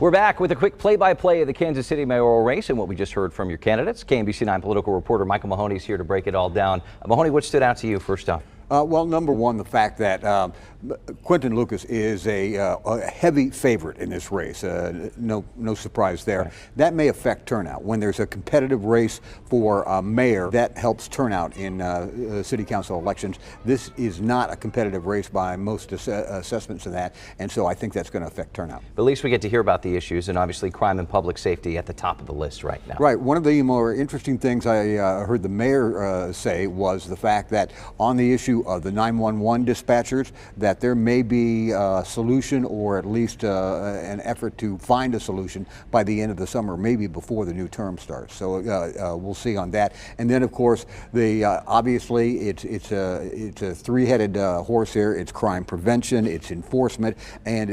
We're back with a quick play-by-play of the Kansas City mayoral race and what we just heard from your candidates. KMBC 9 political reporter Michael Mahoney is here to break it all down. Mahoney, what stood out to you first off? Well, number one, the fact that Quinton Lucas is a heavy favorite in this race. No surprise there. Right. That may affect turnout. When there's a competitive race for mayor, that helps turnout in city council elections. This is not a competitive race by most assessments of that, and so I think that's going to affect turnout. But at least we get to hear about the issues, and obviously crime and public safety at the top of the list right now. Right. One of the more interesting things I heard the mayor say was the fact that on the issue of the 911 dispatchers, that there may be a solution, or at least an effort to find a solution by the end of the summer, maybe before the new term starts. So we'll see on that. And then, of course, obviously it's a three-headed horse here. It's crime prevention, it's enforcement, and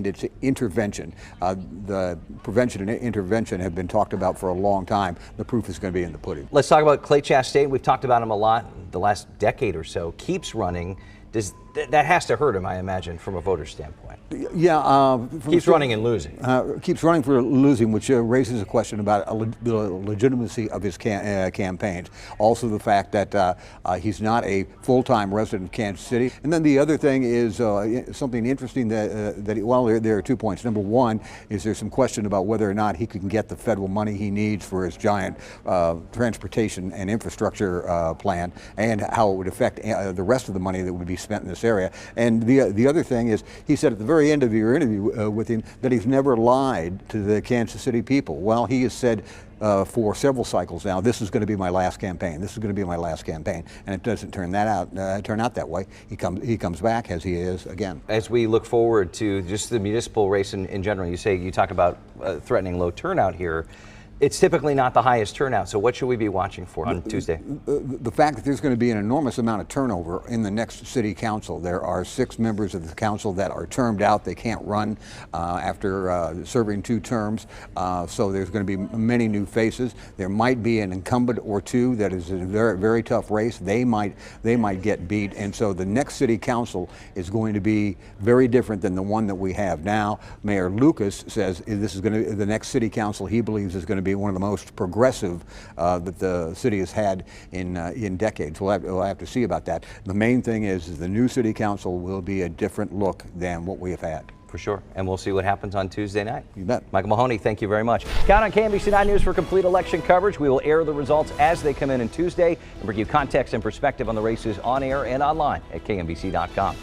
it's intervention. The prevention and intervention have been talked about for a long time. The proof is going to be in the pudding. Let's talk about Clay Chastain. We've talked about him a lot the last decade or so. Keeps running. That has to hurt him, I imagine, from a voter standpoint. Yeah. Keeps running and losing. Keeps running for losing, which raises a question about the legitimacy of his campaigns. Also the fact that he's not a full-time resident of Kansas City. And then the other thing is something interesting there are 2 points. Number one is there's some question about whether or not he can get the federal money he needs for his giant transportation and infrastructure plan, and how it would affect the rest of the money that would be spent in this area. And the other thing is, he said at the very end of your interview with him that he's never lied to the Kansas City people. Well, he has said for several cycles now, this is going to be my last campaign. This is going to be my last campaign, and it doesn't turn out that way. He comes back as he is again. As we look forward to just the municipal race in general, you talk about threatening low turnout here. It's typically not the highest turnout, so what should we be watching for on Tuesday? The fact that there's going to be an enormous amount of turnover in the next city council. There are 6 members of the council that are termed out. They can't run after serving 2 terms, so there's going to be many new faces. There might be an incumbent or two that is a very, very tough race. They might get beat, and so the next city council is going to be very different than the one that we have now. Mayor Lucas says this is going to the next city council he believes is going to be one of the most progressive that the city has had in decades. We'll have to see about that. The main thing is the new city council will be a different look than what we have had. For sure. And we'll see what happens on Tuesday night. You bet. Michael Mahoney, thank you very much. Count on KMBC 9 News for complete election coverage. We will air the results as they come in Tuesday and bring you context and perspective on the races on air and online at KMBC.com.